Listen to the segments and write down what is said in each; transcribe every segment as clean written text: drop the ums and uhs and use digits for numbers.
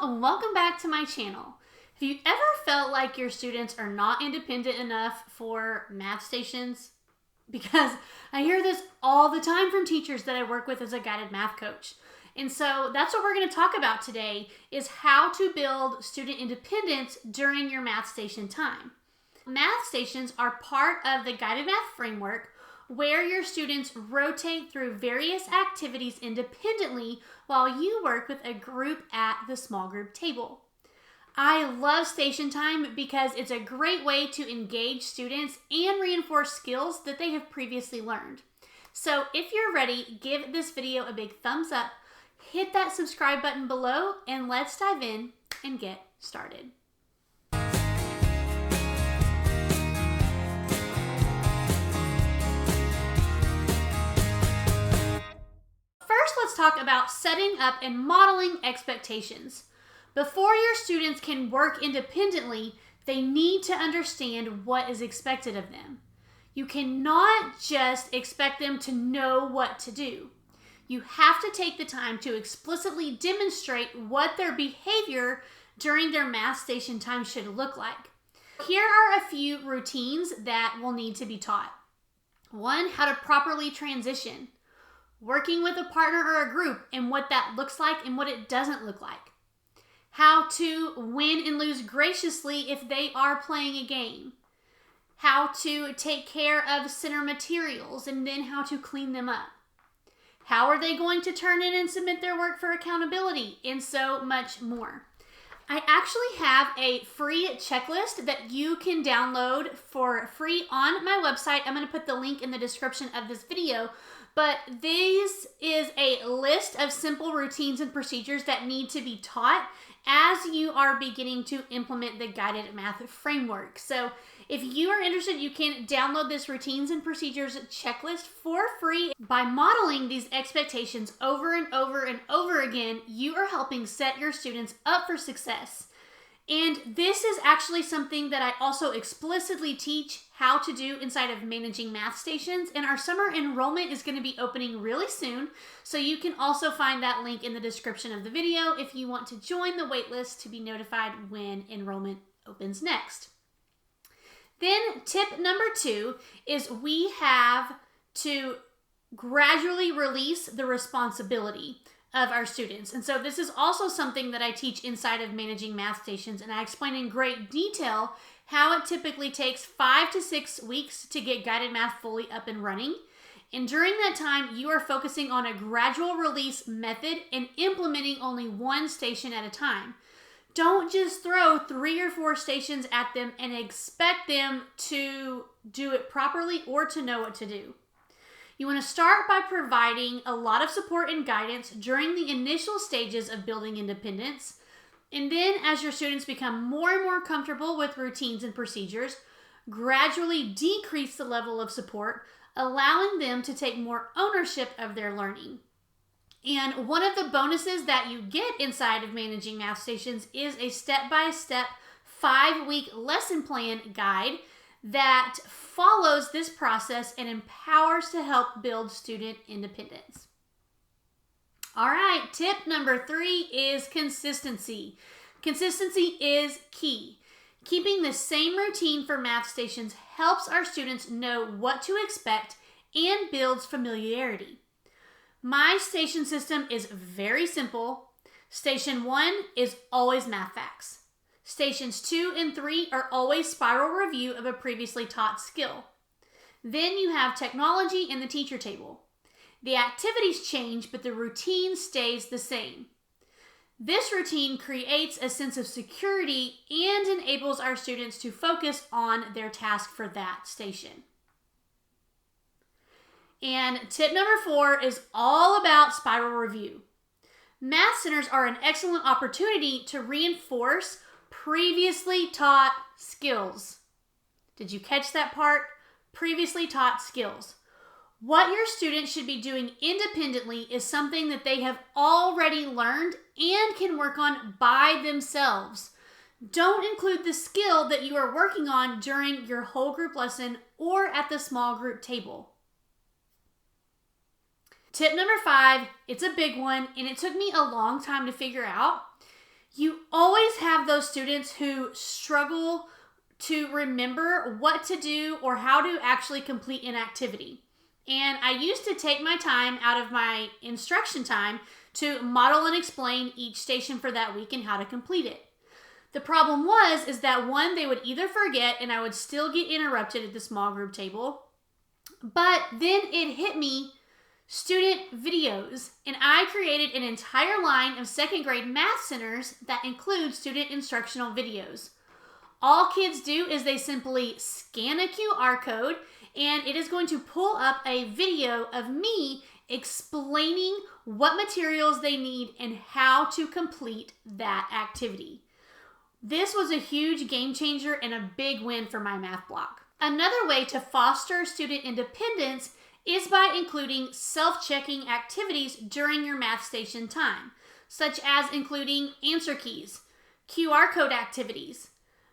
y'all, welcome back to my channel. Have you ever felt like your students are not independent enough for math stations? Because I hear this all the time from teachers that I work with as a guided math coach. And so that's what we're going to talk about today, is how to build student independence during your math station time. Math stations are part of the guided math framework where your students rotate through various activities independently while you work with a group at the small group table. I love station time because it's a great way to engage students and reinforce skills that they have previously learned. So if you're ready, give this video a big thumbs up, hit that subscribe button below, and let's dive in and get started. First, let's talk about setting up and modeling expectations. Before your students can work independently, they need to understand what is expected of them. You cannot just expect them to know what to do. You have to take the time to explicitly demonstrate what their behavior during their math station time should look like. Here are a few routines that will need to be taught. 1, how to properly transition. Working with a partner or a group and what that looks like and what it doesn't look like. How to win and lose graciously if they are playing a game. How to take care of center materials and then how to clean them up. How are they going to turn in and submit their work for accountability, and so much more. I actually have a free checklist that you can download for free on my website. I'm going to put the link in the description of this video. But this is a list of simple routines and procedures that need to be taught as you are beginning to implement the guided math framework. So if you are interested, you can download this routines and procedures checklist for free. By modeling these expectations over and over and over again, you are helping set your students up for success. And this is actually something that I also explicitly teach how to do inside of managing math stations. And our summer enrollment is going to be opening really soon. So you can also find that link in the description of the video if you want to join the waitlist to be notified when enrollment opens next. Then tip number 2 is we have to gradually release the responsibility of our students. And so this is also something that I teach inside of managing math stations, and I explain in great detail how it typically takes 5 to 6 weeks to get guided math fully up and running. And during that time, you are focusing on a gradual release method and implementing only one station at a time. Don't just throw 3 or 4 stations at them and expect them to do it properly or to know what to do. You want to start by providing a lot of support and guidance during the initial stages of building independence. And then as your students become more and more comfortable with routines and procedures, gradually decrease the level of support, allowing them to take more ownership of their learning. And one of the bonuses that you get inside of managing math stations is a step-by-step 5-week lesson plan guide that follows this process and empowers to help build student independence. All right, tip number 3 is consistency. Consistency is key. Keeping the same routine for math stations helps our students know what to expect and builds familiarity. My station system is very simple. Station 1 is always math facts. Stations 2 and 3 are always spiral review of a previously taught skill. Then you have technology and the teacher table. The activities change, but the routine stays the same. This routine creates a sense of security and enables our students to focus on their task for that station. And tip number 4 is all about spiral review. Math centers are an excellent opportunity to reinforce previously taught skills. Did you catch that part? Previously taught skills. What your students should be doing independently is something that they have already learned and can work on by themselves. Don't include the skill that you are working on during your whole group lesson or at the small group table. Tip number 5, it's a big one, and it took me a long time to figure out. You always have those students who struggle to remember what to do or how to actually complete an activity. And I used to take my time out of my instruction time to model and explain each station for that week and how to complete it. The problem is that one, they would either forget and I would still get interrupted at the small group table, but then it hit me, student videos, and I created an entire line of second grade math centers that include student instructional videos. All kids do is they simply scan a QR code and it is going to pull up a video of me explaining what materials they need and how to complete that activity. This was a huge game changer and a big win for my math block. Another way to foster student independence is by including self-checking activities during your math station time, such as including answer keys, QR code activities,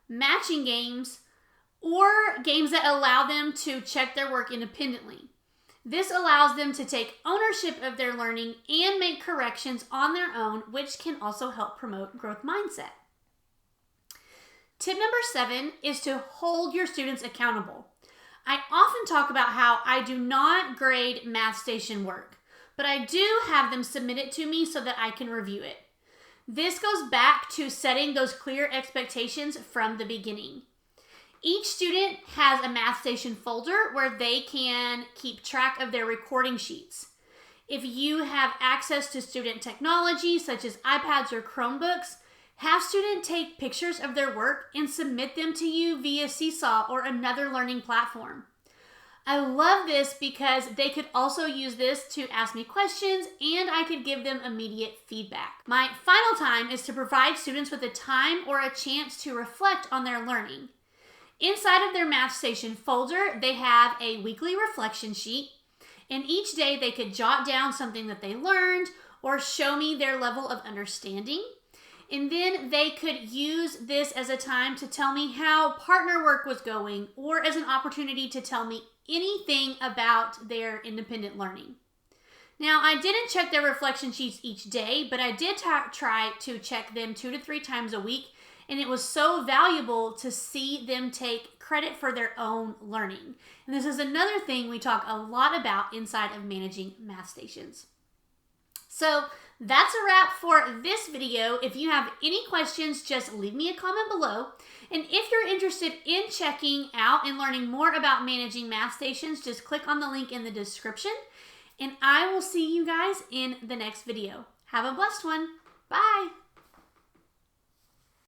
matching games, or games that allow them to check their work independently. This allows them to take ownership of their learning and make corrections on their own, which can also help promote growth mindset. Tip number 7 is to hold your students accountable. I often talk about how I do not grade math station work, but I do have them submit it to me so that I can review it. This goes back to setting those clear expectations from the beginning. Each student has a math station folder where they can keep track of their recording sheets. If you have access to student technology such as iPads or Chromebooks, have students take pictures of their work and submit them to you via 𝗕𝗪 or another learning platform. I love this because they could also use this to ask me questions and I could give them immediate feedback. My final time is to provide students with a time or a chance to reflect on their learning. Inside of their math station folder, they have a weekly reflection sheet, and each day they could jot down something that they learned or show me their level of understanding. And then they could use this as a time to tell me how partner work was going or as an opportunity to tell me anything about their independent learning. Now, I didn't check their reflection sheets each day, but I did try to check them 2 to 3 times a week, and it was so valuable to see them take credit for their own learning. And this is another thing we talk a lot about inside of managing math stations. So that's a wrap for this video. If you have any questions, just leave me a comment below. And if you're interested in checking out and learning more about managing math stations, just click on the link in the description. And I will see you guys in the next video. Have a blessed one. Bye.